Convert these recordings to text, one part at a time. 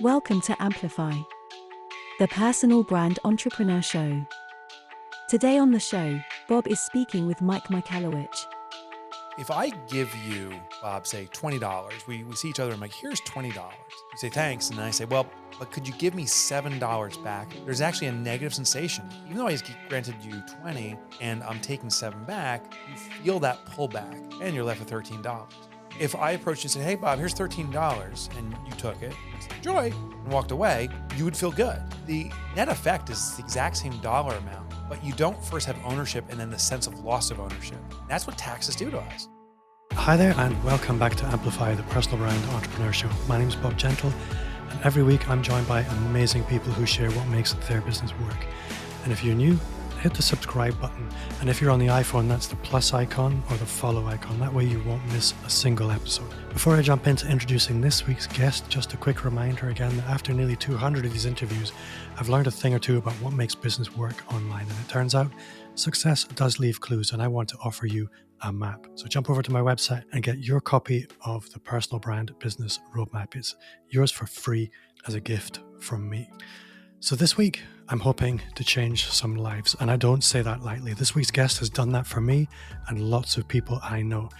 Welcome to Amplify, the personal brand entrepreneur show. Today on the show, Bob is speaking with Mike Michalowicz. If I give you, Bob, say $20, we see each other and I'm like, here's $20. You say, thanks. And then I say, well, but could you give me $7 back? There's actually a negative sensation. Even though I just granted you 20 and I'm taking 7 back, you feel that pullback and you're left with $13. If I approached you and said, hey, Bob, here's $13 and you took it, enjoy, and walked away, you would feel good. The net effect is the exact same dollar amount, but you don't first have ownership and then the sense of loss of ownership. That's what taxes do to us. Hi there, and welcome back to Amplify, the personal brand entrepreneur show. My name is Bob Gentle, and every week I'm joined by amazing people who share what makes their business work. And if you're new, hit the subscribe button. And if you're on the iPhone, that's the plus icon or the follow icon. That way you won't miss a single episode. Before I jump into introducing this week's guest, just a quick reminder again that after nearly 200 of these interviews, I've learned a thing or two about what makes business work online. And it turns out success does leave clues, and I want to offer you a map. So jump over to my website and get your copy of the Personal Brand Business Roadmap. It's yours for free as a gift from me. So this week, I'm hoping to change some lives, and I don't say that lightly. This week's guest has done that for me and lots of people I know,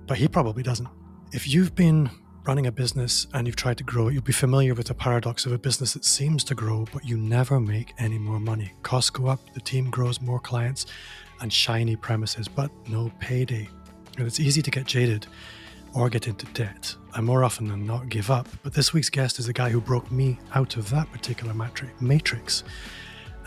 but he probably doesn't. If you've been running a business and you've tried to grow it, you'll be familiar with the paradox of a business that seems to grow, but you never make any more money. Costs go up, the team grows, more clients, and shiny premises, but no payday. And it's easy to get jaded or get into debt, and more often than not give up. But this week's guest is the guy who broke me out of that particular matrix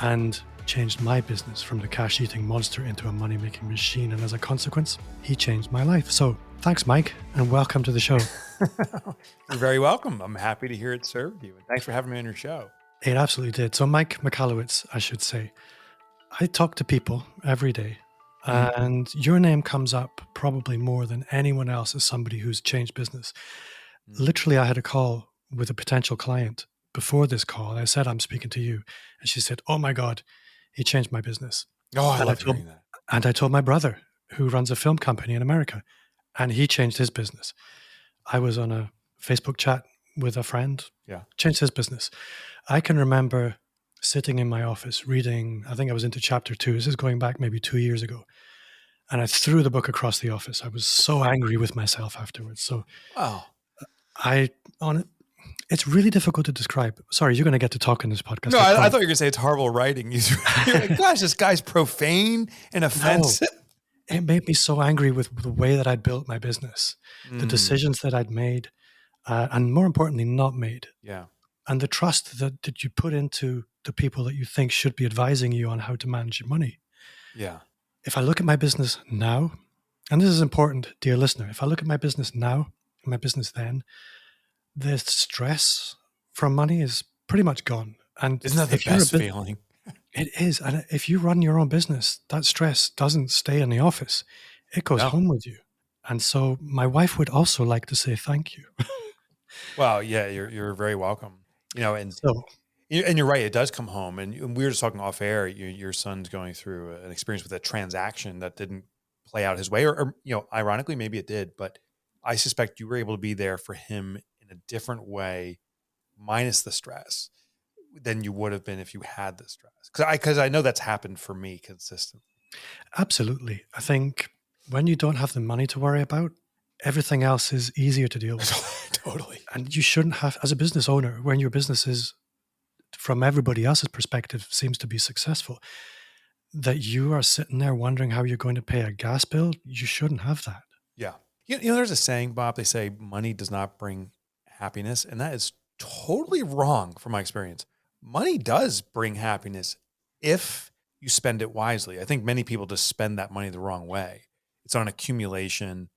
and changed my business from the cash-eating monster into a money-making machine. And as a consequence, he changed my life. So thanks, Mike, and welcome to the show. You're very welcome. I'm happy to hear it served you. And thanks for having me on your show. It absolutely did. So Mike Michalowicz, I should say. I talk to people every day, and your name comes up probably more than anyone else as somebody who's changed business. Literally, I had a call with a potential client before this call. I said, I'm speaking to you. And she said, oh my God, he changed my business. Oh, I love hearing that. And I told my brother, who runs a film company in America, and he changed his business. I was on a Facebook chat with a friend, changed his business. I can remember sitting in my office reading, I think I was into chapter 2. This is going back maybe 2 years ago. And I threw the book across the office. I was so angry with myself afterwards. So it's really difficult to describe. Sorry, you're going to get to talk in this podcast. No, I thought you were going to say it's horrible writing. You're like, gosh, this guy's profane and offensive. No, it made me so angry with the way that I'd built my business, the decisions that I'd made, and more importantly, not made. Yeah. And the trust that you put into the people that you think should be advising you on how to manage your money. Yeah. If I look at my business now, and this is important, dear listener, if I look at my business now and my business then, the stress from money is pretty much gone. And isn't that the best feeling? It is. And if you run your own business, that stress doesn't stay in the office. It goes home with you. And so my wife would also like to say thank you. Well, yeah, you're very welcome. And you're right. It does come home. And we were just talking off air. Your son's going through an experience with a transaction that didn't play out his way, or ironically, maybe it did. But I suspect you were able to be there for him in a different way, minus the stress, than you would have been if you had the stress. Because I know that's happened for me consistently. Absolutely. I think when you don't have the money to worry about, everything else is easier to deal with. Totally. And you shouldn't have, as a business owner, when your business is, from everybody else's perspective, seems to be successful, that you are sitting there wondering how you're going to pay a gas bill. You shouldn't have that. Yeah. There's a saying, Bob, they say money does not bring happiness. And that is totally wrong from my experience. Money does bring happiness if you spend it wisely. I think many people just spend that money the wrong way. It's on accumulation.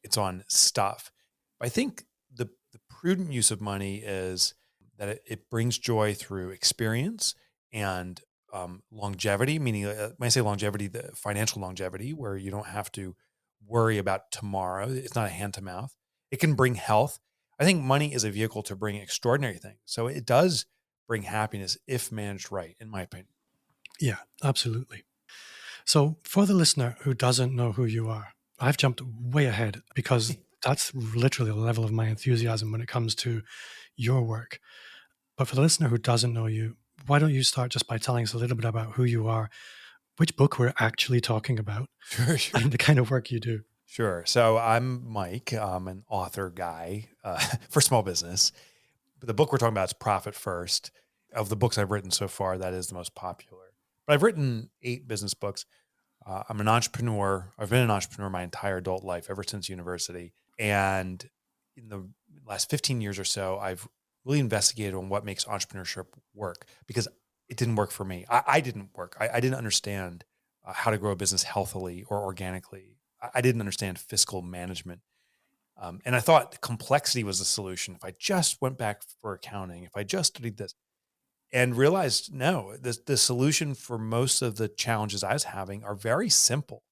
It's on stuff. I think the prudent use of money is that it brings joy through experience and longevity, meaning when I say longevity, the financial longevity, where you don't have to worry about tomorrow. It's not a hand to mouth. It can bring health. I think money is a vehicle to bring extraordinary things. So it does bring happiness if managed right, in my opinion. Yeah, absolutely. So for the listener who doesn't know who you are, I've jumped way ahead because that's literally the level of my enthusiasm when it comes to your work. But for the listener who doesn't know you, why don't you start just by telling us a little bit about who you are, which book we're actually talking about, Sure, sure. and the kind of work you do? Sure. So I'm Mike. I'm an author guy for small business. But the book we're talking about is Profit First. Of the books I've written so far, that is the most popular. But I've written 8 business books. I'm an entrepreneur. I've been an entrepreneur my entire adult life, ever since university. And in the last 15 years or so, I've really investigated on what makes entrepreneurship work, because it didn't work for me. I didn't work. I didn't understand how to grow a business healthily or organically. I didn't understand fiscal management. And I thought complexity was the solution. If I just went back for accounting, if I just studied this, and realized no, the solution for most of the challenges I was having are very simple.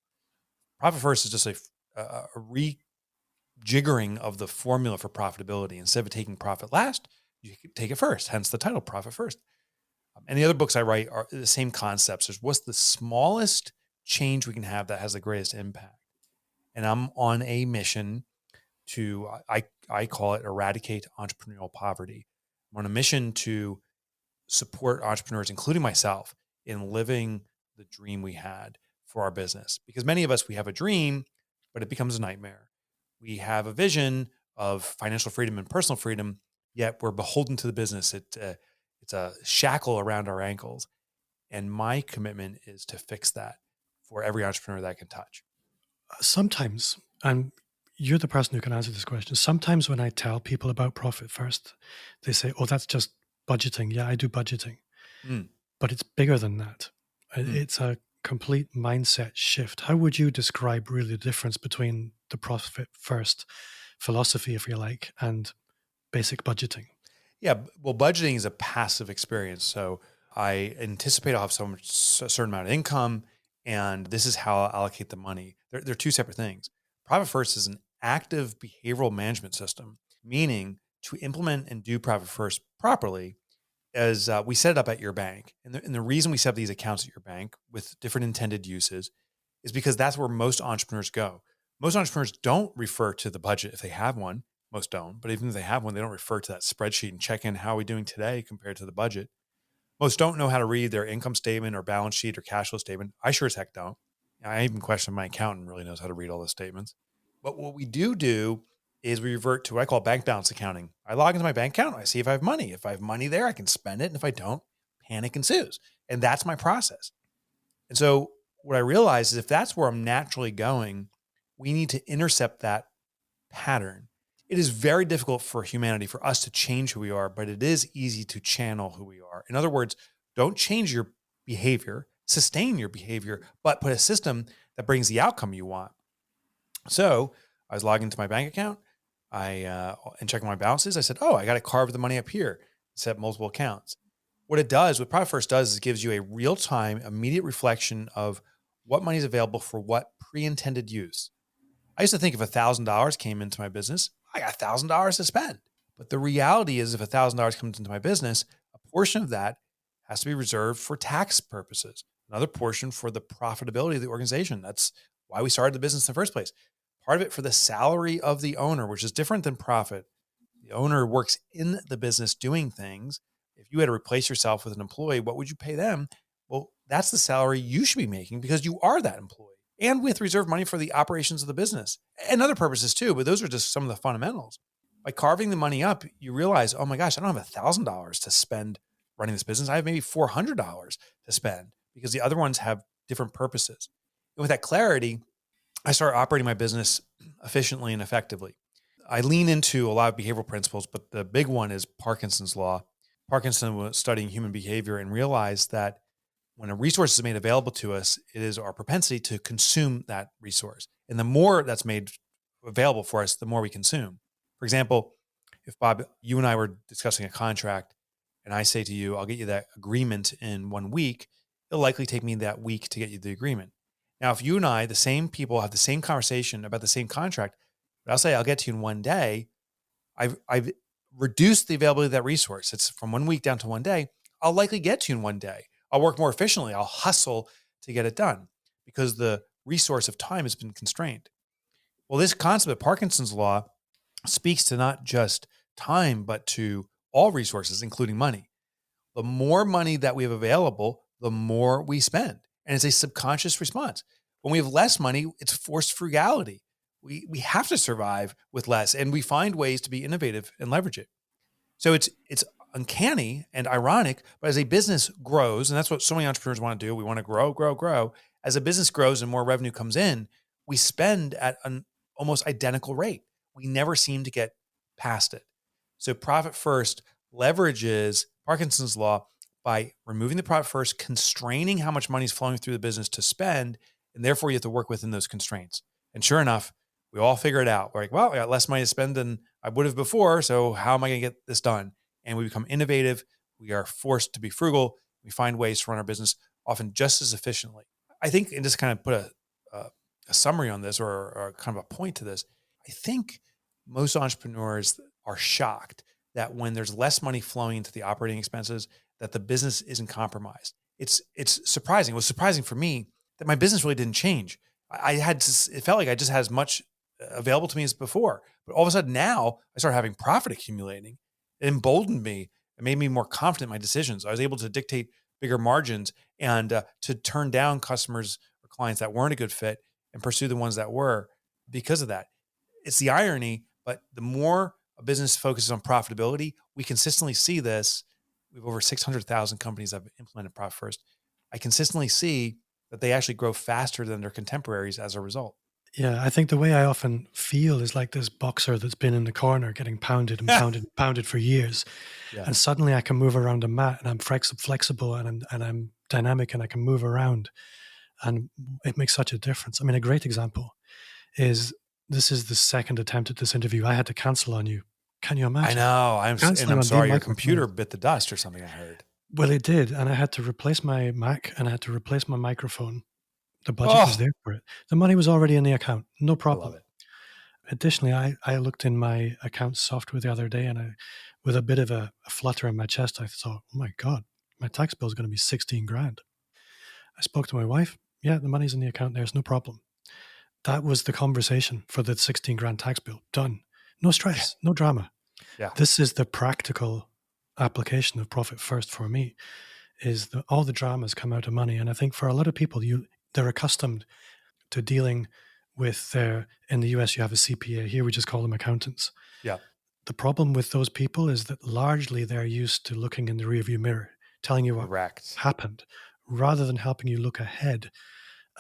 Profit First is just a rejiggering of the formula for profitability. Instead of taking profit last, you take it first, hence the title, Profit First. And the other books I write are the same concepts. There's what's the smallest change we can have that has the greatest impact. And I'm on a mission to, I call it eradicate entrepreneurial poverty. I'm on a mission to support entrepreneurs, including myself, in living the dream we had for our business. Because many of us, we have a dream, but it becomes a nightmare. We have a vision of financial freedom and personal freedom, yet we're beholden to the business. It's a shackle around our ankles. And my commitment is to fix that for every entrepreneur that I can touch. Sometimes, and you're the person who can answer this question, sometimes when I tell people about Profit First, they say, oh, that's just budgeting. Yeah, I do budgeting. Mm. But it's bigger than that. Mm. It's a complete mindset shift. How would you describe really the difference between the Profit First philosophy, if you like, and basic budgeting? Yeah, well, budgeting is a passive experience. So I anticipate I'll have a certain amount of income, and this is how I'll allocate the money. They're two separate things. Profit First is an active behavioral management system, meaning to implement and do Profit First properly, as we set it up at your bank. And the reason we set up these accounts at your bank with different intended uses is because that's where most entrepreneurs go. Most entrepreneurs don't refer to the budget if they have one. Most don't, but even if they have one, they don't refer to that spreadsheet and check in how are we doing today compared to the budget. Most don't know how to read their income statement or balance sheet or cash flow statement. I sure as heck don't. I even question my accountant really knows how to read all those statements. But what we do is we revert to what I call bank balance accounting. I log into my bank account. I see if I have money. If I have money there, I can spend it. And if I don't, panic ensues. And that's my process. And so what I realize is if that's where I'm naturally going, we need to intercept that pattern. It is very difficult for humanity, for us to change who we are, but it is easy to channel who we are. In other words, don't change your behavior, sustain your behavior, but put a system that brings the outcome you want. So I was logging into my bank account, and checking my balances. I said, oh, I got to carve the money up here, set multiple accounts. What Profit First does is it gives you a real-time, immediate reflection of what money is available for what pre-intended use. I used to think if $1,000 came into my business, I got $1,000 to spend. But the reality is if $1,000 comes into my business, a portion of that has to be reserved for tax purposes. Another portion for the profitability of the organization. That's why we started the business in the first place. Part of it for the salary of the owner, which is different than profit. The owner works in the business doing things. If you had to replace yourself with an employee, what would you pay them? Well, that's the salary you should be making because you are that employee, and with reserve money for the operations of the business and other purposes too. But those are just some of the fundamentals. By carving the money up, you realize, oh my gosh, I don't have $1,000 to spend running this business. I have maybe $400 to spend because the other ones have different purposes. And with that clarity, I started operating my business efficiently and effectively. I lean into a lot of behavioral principles, but the big one is Parkinson's law. Parkinson was studying human behavior and realized that when a resource is made available to us, it is our propensity to consume that resource. And the more that's made available for us, the more we consume. For example, if Bob, you and I were discussing a contract and I say to you, I'll get you that agreement in 1 week, it'll likely take me that week to get you the agreement. Now, if you and I, the same people, have the same conversation about the same contract, but I'll say I'll get to you in 1 day, I've reduced the availability of that resource. It's from 1 week down to 1 day. I'll likely get to you in 1 day. I'll work more efficiently. I'll hustle to get it done because the resource of time has been constrained. Well, this concept of Parkinson's law speaks to not just time, but to all resources, including money. The more money that we have available, the more we spend. And it's a subconscious response. When we have less money, it's forced frugality. We have to survive with less, and we find ways to be innovative and leverage it. So it's uncanny and ironic, but as a business grows, and that's what so many entrepreneurs want to do, we want to grow, grow, grow. As a business grows and more revenue comes in, we spend at an almost identical rate. We never seem to get past it. So profit first leverages Parkinson's law by removing the profit first, constraining how much money is flowing through the business to spend, and therefore you have to work within those constraints. And sure enough, we all figure it out. We're like, well, I got less money to spend than I would have before, so how am I going to get this done? And we become innovative. We are forced to be frugal. We find ways to run our business often just as efficiently. I think, and just kind of put a summary on this or kind of a point to this, I think most entrepreneurs are shocked that when there's less money flowing into the operating expenses, that the business isn't compromised. It's surprising. It was surprising for me that my business really didn't change. It felt like I just had as much available to me as before. But all of a sudden now I started having profit accumulating. It emboldened me. It made me more confident in my decisions. I was able to dictate bigger margins and to turn down customers or clients that weren't a good fit and pursue the ones that were because of that. It's the irony, but the more a business focuses on profitability, we consistently see this. We have over 600,000 companies that have implemented Profit First. I consistently see that they actually grow faster than their contemporaries as a result. Yeah, I think the way I often feel is like this boxer that's been in the corner getting pounded and pounded and pounded for years. Yeah. And suddenly I can move around a mat and I'm flexible and I'm dynamic and I can move around. And it makes such a difference. I mean, a great example is this is the second attempt at this interview. I had to cancel on you. Can you imagine? I know. I'm sorry. Your computer bit the dust or something, I heard. Well, it did. And I had to replace my Mac and I had to replace my microphone. The budget was there for it. The money was already in the account. No problem. I love it. Additionally, I looked in my account software the other day and with a bit of a flutter in my chest, I thought, oh my God, my tax bill is going to be 16 grand. I spoke to my wife. Yeah, the money's in the account. There's no problem. That was the conversation for the 16 grand tax bill. Done. No stress, no drama. Yeah. This is the practical application of Profit First for me, is all the dramas come out of money. And I think for a lot of people, they're accustomed to dealing with in the US, you have a CPA. Here we just call them accountants. Yeah. The problem with those people is that largely they're used to looking in the rearview mirror, telling you what happened, rather than helping you look ahead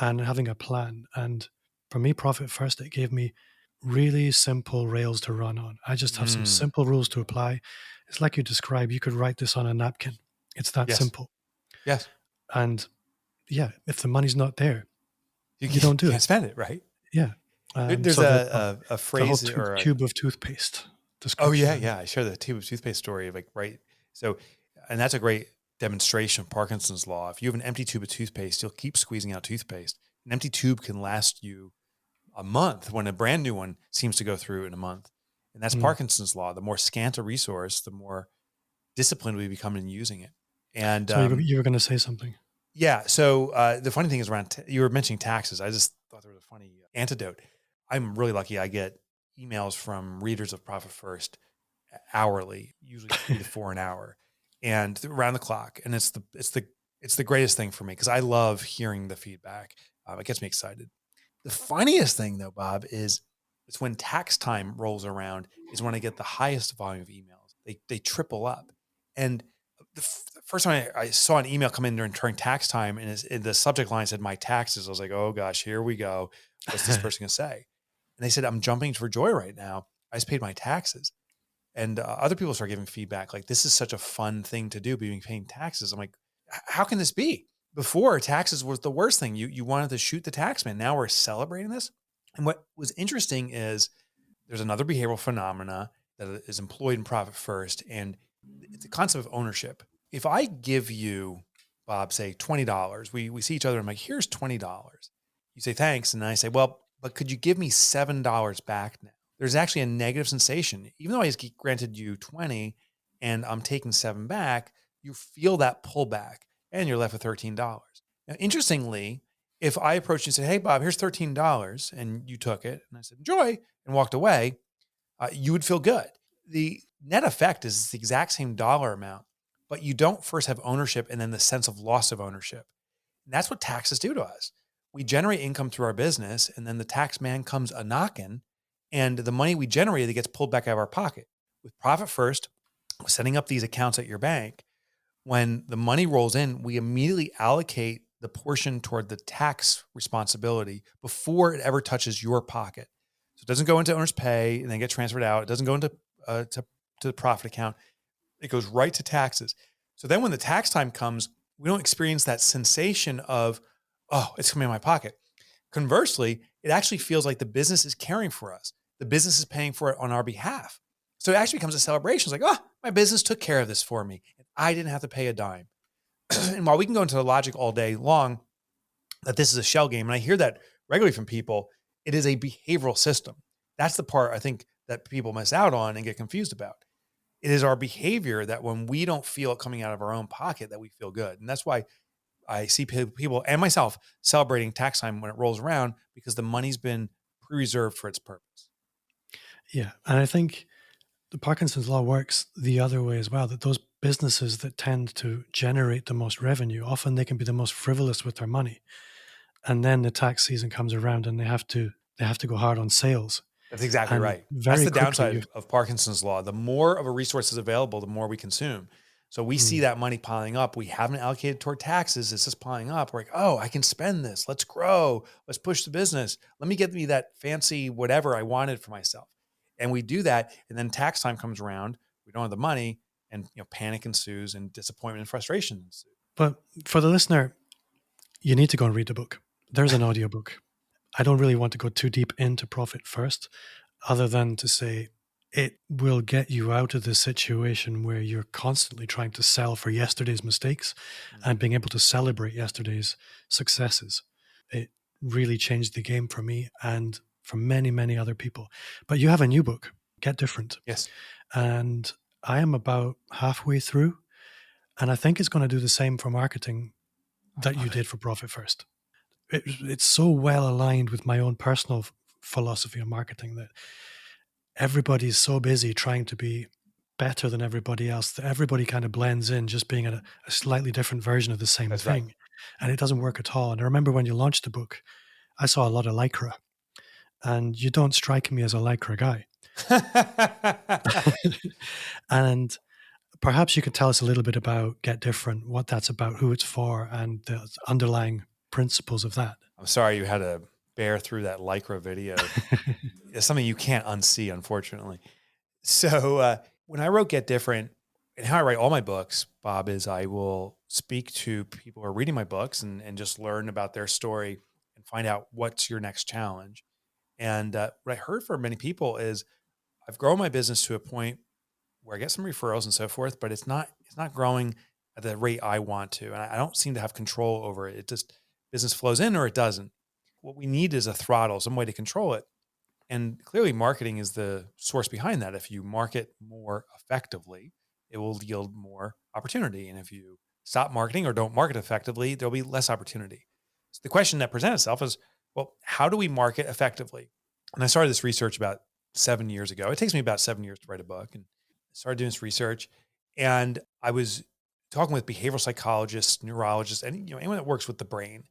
and having a plan. And for me, Profit First, it gave me really simple rails to run on. I just have some simple rules to apply. It's like you described, you could write this on a napkin. It's that simple. Yes. And yeah, if the money's not there, you don't do it. Can't spend it, right? Yeah. There's a phrase the whole or tube of toothpaste. Oh yeah. I share the tube of toothpaste story of right. So, and that's a great demonstration of Parkinson's law. If you have an empty tube of toothpaste, you'll keep squeezing out toothpaste. An empty tube can last you a month when a brand new one seems to go through in a month. And that's Parkinson's law. The more scant a resource, the more disciplined we become in using it. And so you were going to say something. Yeah. So the funny thing is you were mentioning taxes. I just thought there was a funny antidote. I'm really lucky. I get emails from readers of Profit First hourly, usually 3 to 4 an hour, and around the clock. And it's the greatest thing for me because I love hearing the feedback. It gets me excited. The funniest thing though, Bob, is it's when tax time rolls around is when I get the highest volume of emails. They triple up. And the first time I saw an email come in during tax time and the subject line said my taxes, I was like, oh gosh, here we go. What's this person gonna say? And they said, I'm jumping for joy right now. I just paid my taxes. And other people start giving feedback like, this is such a fun thing to do, paying taxes. I'm like, how can this be? Before, taxes was the worst thing. You wanted to shoot the tax man. Now we're celebrating this. And what was interesting is there's another behavioral phenomena that is employed in Profit First, and it's the concept of ownership. If I give you, Bob, say $20, we see each other, I'm like, here's $20. You say, thanks. And then I say, well, but could you give me $7 back now? There's actually a negative sensation. Even though I just granted you 20 and I'm taking 7 back, you feel that pullback and you're left with $13. Now, interestingly, if I approached you and said, hey, Bob, here's $13 and you took it and I said, enjoy and walked away, you would feel good. the net effect is the exact same dollar amount, but you don't first have ownership and then the sense of loss of ownership. And that's what taxes do to us. We generate income through our business, and then the tax man comes a knocking, and the money we generated gets pulled back out of our pocket. With Profit First, setting up these accounts at your bank, when the money rolls in, we immediately allocate the portion toward the tax responsibility before it ever touches your pocket. So it doesn't go into owner's pay and then get transferred out. It doesn't go into to the profit account. It goes right to taxes. So then when the tax time comes, we don't experience that sensation of, oh, it's coming in my pocket. Conversely, it actually feels like the business is caring for us. The business is paying for it on our behalf. So it actually becomes a celebration. It's like, oh, my business took care of this for me. And I didn't have to pay a dime. And while we can go into the logic all day long that this is a shell game, and I hear that regularly from people, it is a behavioral system. That's the part I think that people miss out on and get confused about. It is our behavior that when we don't feel it coming out of our own pocket that we feel good. And that's why I see people and myself celebrating tax time when it rolls around, because the money's been pre-reserved for its purpose. Yeah. And I think the Parkinson's law works the other way as well, that those businesses that tend to generate the most revenue, often they can be the most frivolous with their money. And then the tax season comes around and they have to go hard on sales. That's exactly And right. very That's the quickly downside of Parkinson's law. The more of a resource is available, the more we consume. So we see that money piling up. We haven't allocated toward taxes. It's just piling up. We're like, oh, I can spend this. Let's grow. Let's push the business. Let me get me that fancy whatever I wanted for myself. And we do that. And then tax time comes around. We don't have the money, and panic ensues and disappointment and frustration ensues. But for the listener, you need to go and read the book. There's an audiobook. I don't really want to go too deep into Profit First, other than to say it will get you out of the situation where you're constantly trying to sell for yesterday's mistakes and being able to celebrate yesterday's successes. It really changed the game for me and for many, many other people. But you have a new book, Get Different. Yes. And I am about halfway through, and I think it's going to do the same for marketing that you did for Profit First. It's so well aligned with my own personal philosophy of marketing that everybody's so busy trying to be better than everybody else that everybody kind of blends in, just being a slightly different version of the same That's thing. right. And it doesn't work at all. And I remember when you launched the book, I saw a lot of Lycra, and you don't strike me as a Lycra guy. And perhaps you could tell us a little bit about Get Different, what that's about, who it's for, and the underlying principles of that. I'm sorry you had to bear through that Lycra video. It's something you can't unsee, unfortunately. So when I wrote Get Different, and how I write all my books, Bob, is I will speak to people who are reading my books and just learn about their story and find out what's your next challenge. And what I heard from many people is I've grown my business to a point where I get some referrals and so forth, but it's not growing at the rate I want to. And I don't seem to have control over it. It just, business flows in or it doesn't. What we need is a throttle, some way to control it. And clearly marketing is the source behind that. If you market more effectively, it will yield more opportunity. And if you stop marketing or don't market effectively, there'll be less opportunity. So the question that presents itself is, well, how do we market effectively? And I started this research about 7 years ago. It takes me about 7 years to write a book, and I started doing this research. And I was talking with behavioral psychologists, neurologists, and anyone that works with the brain,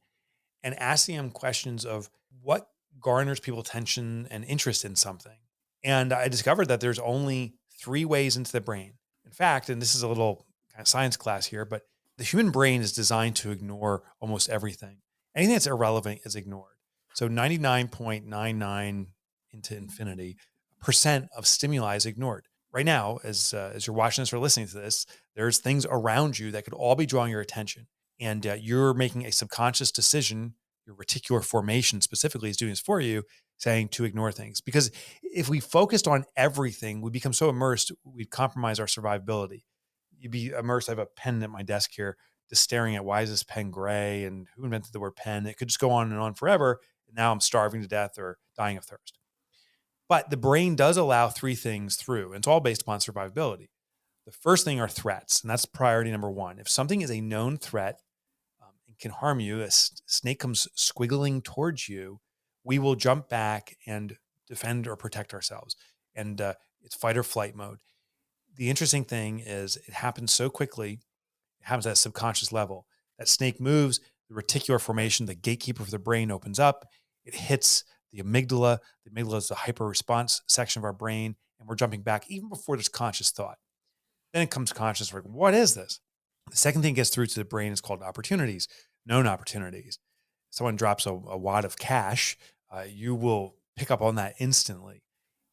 and asking them questions of what garners people's attention and interest in something. And I discovered that there's only 3 ways into the brain. In fact, and this is a little kind of science class here, but the human brain is designed to ignore almost everything. Anything that's irrelevant is ignored. So 99.99 into infinity % of stimuli is ignored. Right now, as you're watching this or listening to this, there's things around you that could all be drawing your attention. And you're making a subconscious decision. Your reticular formation specifically is doing this for you, saying to ignore things. Because if we focused on everything, we become so immersed, we'd compromise our survivability. You'd be immersed. I have a pen at my desk here, just staring at, why is this pen gray? And who invented the word pen? It could just go on and on forever. And now I'm starving to death or dying of thirst. But the brain does allow 3 things through, and it's all based upon survivability. The first thing are threats, and that's priority number 1. If something is a known threat, and can harm you, a snake comes squiggling towards you, we will jump back and defend or protect ourselves. And It's fight or flight mode. The interesting thing is it happens so quickly. It happens at a subconscious level. That snake moves, the reticular formation, the gatekeeper for the brain, opens up. It hits the amygdala. The amygdala is the hyper response section of our brain, and we're jumping back even before there's conscious thought. Then it comes conscious. We're like, what is this? The second thing gets through to the brain is called opportunities, known opportunities. Someone drops a wad of cash, you will pick up on that instantly.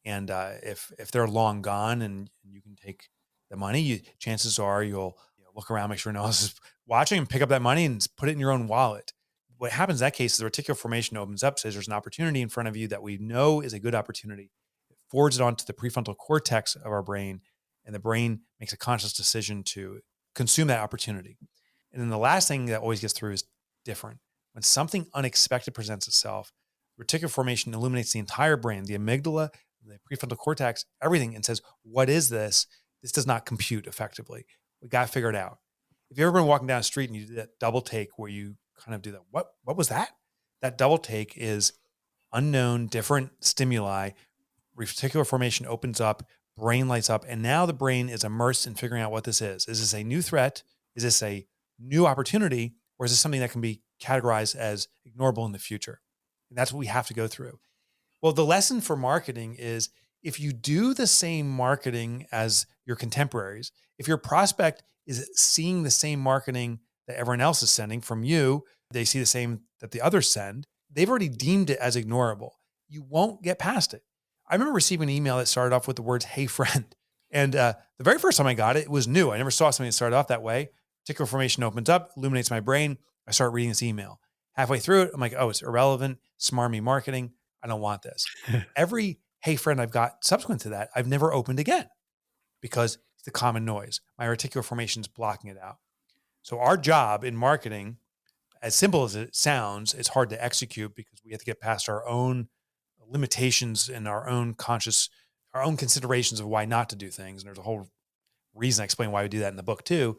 And if they're long gone and you can take the money, chances are you'll look around, make sure no one else is watching, and pick up that money and put it in your own wallet. What happens in that case is the reticular formation opens up, says there's an opportunity in front of you that we know is a good opportunity. It forwards it onto the prefrontal cortex of our brain, and the brain makes a conscious decision to consume that opportunity. And then the last thing that always gets through is different. When something unexpected presents itself, reticular formation illuminates the entire brain, the amygdala, the prefrontal cortex, everything, and says, what is this? This does not compute effectively. We got to figure it out. If you've ever been walking down the street and you do that double take where you kind of do that, what was that? That double take is unknown, different stimuli. Reticular formation opens up, brain lights up, and now the brain is immersed in figuring out what this is. Is this a new threat? Is this a new opportunity? Or is this something that can be categorized as ignorable in the future? And that's what we have to go through. Well, the lesson for marketing is if you do the same marketing as your contemporaries, if your prospect is seeing the same marketing that everyone else is sending from you, they see the same that the others send, they've already deemed it as ignorable. You won't get past it. I remember receiving an email that started off with the words, "Hey friend." And the very first time I got it, it was new. I never saw something that started off that way. Reticular formation opens up, illuminates my brain. I start reading this email. Halfway through it, I'm like, oh, it's irrelevant, smarmy marketing. I don't want this. Every "hey friend" I've got subsequent to that, I've never opened again because it's the common noise. My reticular formation is blocking it out. So our job in marketing, as simple as it sounds, it's hard to execute because we have to get past our own limitations and our own considerations of why not to do things. And there's a whole reason I explain why we do that in the book too.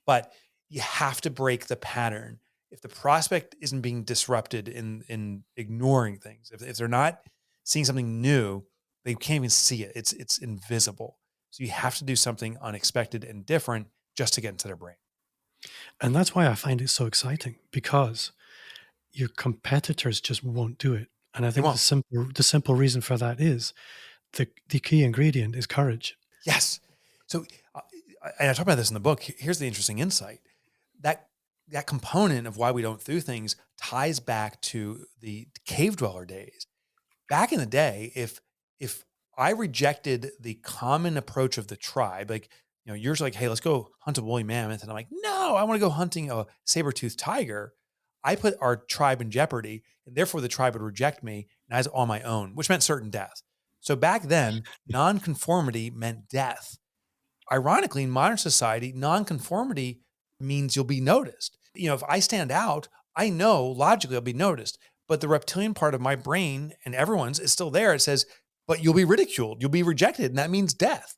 But you have to break the pattern. If the prospect isn't being disrupted in ignoring things, if they're not seeing something new, they can't even see it. It's invisible. So you have to do something unexpected and different just to get into their brain. And that's why I find it so exciting, because your competitors just won't do it. And I think the simple reason for that is the key ingredient is courage. Yes. So, and I talk about this in the book. Here's the interesting insight. That component of why we don't do things ties back to the cave dweller days. Back in the day, if I rejected the common approach of the tribe, like, yours like, hey, let's go hunt a woolly mammoth. And I'm like, no, I want to go hunting a saber-toothed tiger. I put our tribe in jeopardy, and therefore the tribe would reject me, and I was on my own, which meant certain death. So back then, nonconformity meant death. Ironically, in modern society, nonconformity means you'll be noticed. If I stand out, I know logically I'll be noticed, but the reptilian part of my brain and everyone's is still there. It says, but you'll be ridiculed, you'll be rejected, and that means death.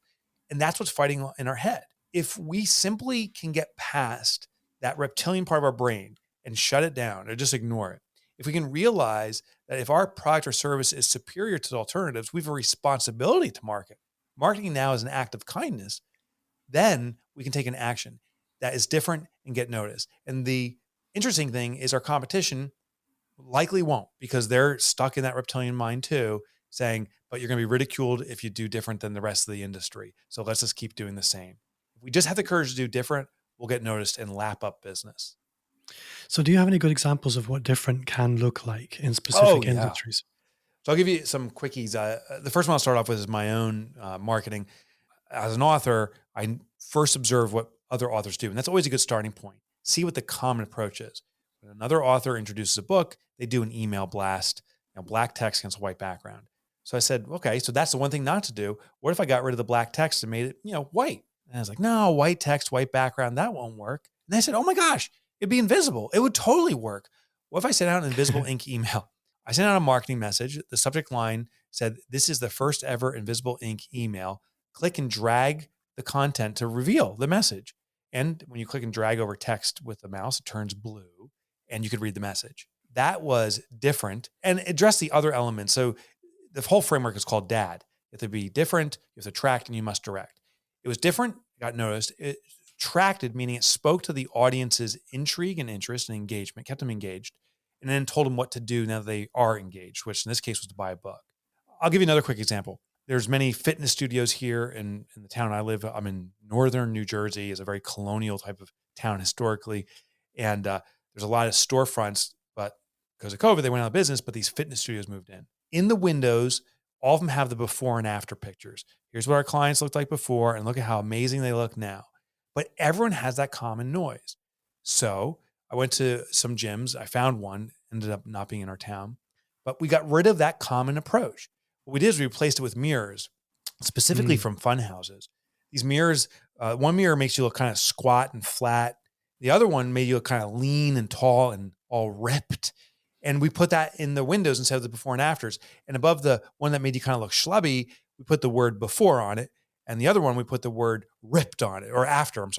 And that's what's fighting in our head. If we simply can get past that reptilian part of our brain and shut it down or just ignore it, if we can realize that if our product or service is superior to the alternatives, we have a responsibility to market. Marketing now is an act of kindness. Then we can take an action that is different and get noticed. And the interesting thing is our competition likely won't, because they're stuck in that reptilian mind too, saying, but you're going to be ridiculed if you do different than the rest of the industry. So let's just keep doing the same. If we just have the courage to do different, we'll get noticed and lap up business. So do you have any good examples of what different can look like in specific industries? So I'll give you some quickies. The first one I'll start off with is my own marketing. As an author, I first observe what other authors do. And that's always a good starting point. See what the common approach is. When another author introduces a book, they do an email blast, black text against a white background. So I said, okay, so that's the one thing not to do. What if I got rid of the black text and made it, white? And I was like, no, white text, white background, that won't work. And they said, oh my gosh, it'd be invisible. It would totally work. What if I sent out an invisible ink email? I sent out a marketing message. The subject line said, this is the first ever invisible ink email. Click and drag the content to reveal the message. And when you click and drag over text with the mouse, it turns blue and you could read the message. That was different and addressed the other elements. So the whole framework is called DAD. You have to be different, you have to attract, and you must direct. It was different, got noticed. It attracted, meaning it spoke to the audience's intrigue and interest and engagement, kept them engaged, and then told them what to do now that they are engaged, which in this case was to buy a book. I'll give you another quick example. There's many fitness studios here in the town I live. I'm in northern New Jersey. It's a very colonial type of town historically. And there's a lot of storefronts, but because of COVID, they went out of business, but these fitness studios moved in. In the windows, all of them have the before and after pictures. Here's what our clients looked like before, and look at how amazing they look now. But everyone has that common noise. So I went to some gyms. I found one, ended up not being in our town, but we got rid of that common approach. What we did is we replaced it with mirrors, specifically from fun houses. These mirrors, one mirror makes you look kind of squat and flat. The other one made you look kind of lean and tall and all ripped. And we put that in the windows instead of the before and afters. And above the one that made you kind of look schlubby, we put the word before on it. And the other one, we put the word ripped on it, or after. And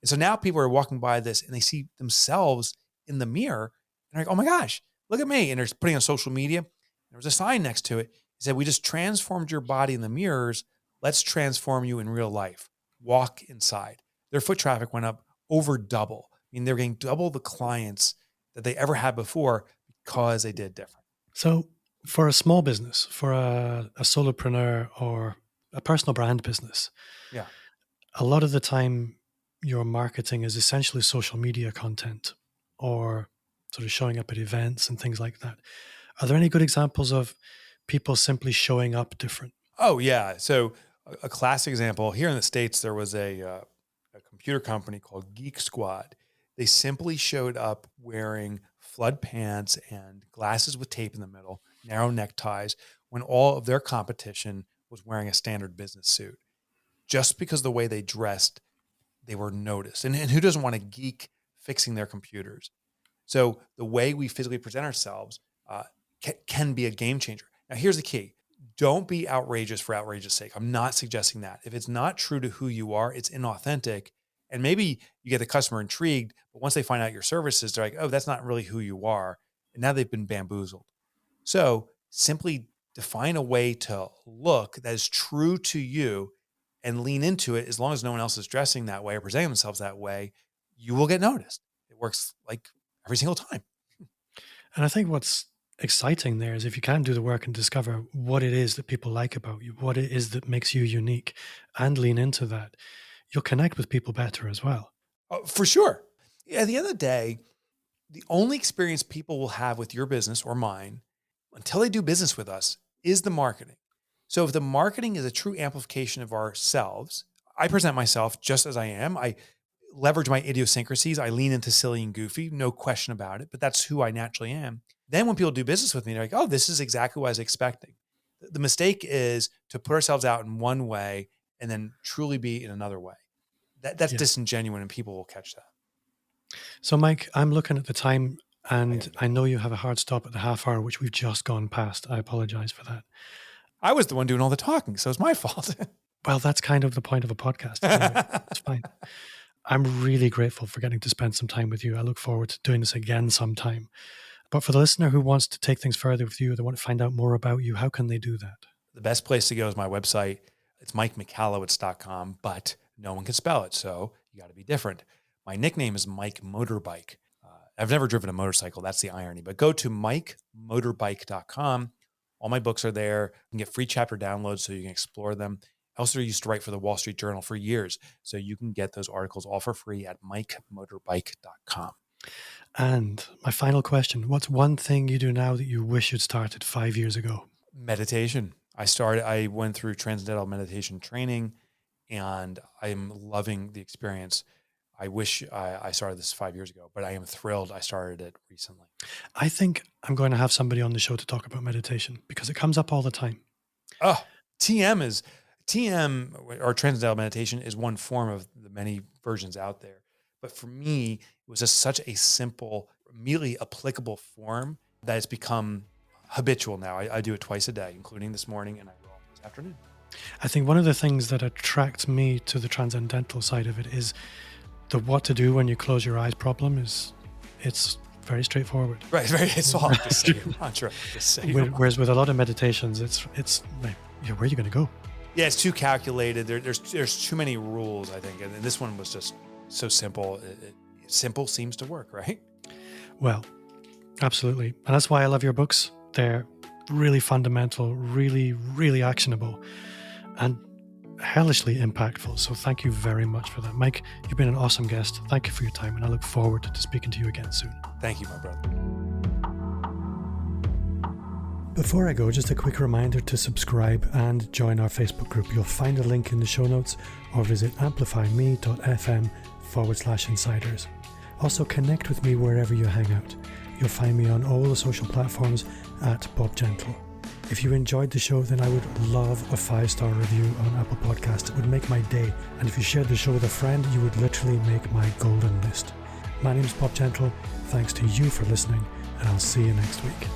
so now people are walking by this and they see themselves in the mirror and they're like, oh my gosh, look at me. And they're putting it on social media. There was a sign next to it. It said, we just transformed your body in the mirrors. Let's transform you in real life. Walk inside. Their foot traffic went up over double. I mean, they're getting double the clients that they ever had before because they did different. So for a small business, for a solopreneur or a personal brand business, yeah, a lot of the time your marketing is essentially social media content or sort of showing up at events and things like that. Are there any good examples of people simply showing up different? Oh, yeah. So a classic example here in the States, there was a computer company called Geek Squad. They simply showed up wearing flood pants and glasses with tape in the middle, narrow neckties, when all of their competition was wearing a standard business suit. Just because the way they dressed, they were noticed. And who doesn't want a geek fixing their computers? So the way we physically present ourselves can be a game changer. Now, here's the key. Don't be outrageous for outrageous sake. I'm not suggesting that. If it's not true to who you are, it's inauthentic. And maybe you get the customer intrigued, but once they find out your services, they're like, oh, that's not really who you are. And now they've been bamboozled. So simply define a way to look that is true to you and lean into it. As long as no one else is dressing that way or presenting themselves that way, you will get noticed. It works like every single time. And I think what's exciting there is if you can do the work and discover what it is that people like about you, what it is that makes you unique, and lean into that, you'll connect with people better as well. For sure. At the end of the day, the only experience people will have with your business or mine until they do business with us is the marketing. So if the marketing is a true amplification of ourselves, I present myself just as I am. I leverage my idiosyncrasies. I lean into silly and goofy, no question about it, but that's who I naturally am. Then when people do business with me, they're like, oh, this is exactly what I was expecting. The mistake is to put ourselves out in one way and then truly be in another way. That's disingenuous, and people will catch that. So, Mike, I'm looking at the time, and I know you have a hard stop at the half hour, which we've just gone past. I apologize for that. I was the one doing all the talking, so it's my fault. Well, that's kind of the point of a podcast. Anyway. It's fine. I'm really grateful for getting to spend some time with you. I look forward to doing this again sometime. But for the listener who wants to take things further with you, they want to find out more about you, how can they do that? The best place to go is my website. It's MikeMichalowicz.com, but no one can spell it, so you got to be different. My nickname is Mike Motorbike. I've never driven a motorcycle. That's the irony. But go to MikeMotorbike.com. All my books are there. You can get free chapter downloads so you can explore them. I also used to write for the Wall Street Journal for years, so you can get those articles all for free at MikeMotorbike.com. And my final question, what's one thing you do now that you wish you'd started 5 years ago? Meditation. I went through transcendental meditation training, and I'm loving the experience. I wish I started this 5 years ago, but I am thrilled I started it recently. I think I'm going to have somebody on the show to talk about meditation because it comes up all the time. Oh, TM or transcendental meditation is one form of the many versions out there. But for me, it was just such a simple, immediately applicable form that it's become habitual now. I do it twice a day, including this morning, and I will this afternoon. I think one of the things that attracts me to the transcendental side of it is the what to do when you close your eyes problem it's very straightforward. Right, it's all just say your mantra. Just say your mantra. Whereas with a lot of meditations, it's where are you going to go? Yeah, it's too calculated. There's too many rules, I think. And this one was just so simple. Simple seems to work, right? Well, absolutely. And that's why I love your books. They're really fundamental, really, really actionable, and hellishly impactful. So thank you very much for that. Mike, you've been an awesome guest. Thank you for your time, and I look forward to speaking to you again soon. Thank you, my brother. Before I go, just a quick reminder to subscribe and join our Facebook group. You'll find a link in the show notes or visit amplifyme.fm/insiders. Also, connect with me wherever you hang out. You'll find me on all the social platforms at Bob Gentle. If you enjoyed the show, then I would love a 5-star review on Apple Podcasts. It would make my day. And if you shared the show with a friend, you would literally make my golden list. My name's Bob Gentle. Thanks to you for listening, and I'll see you next week.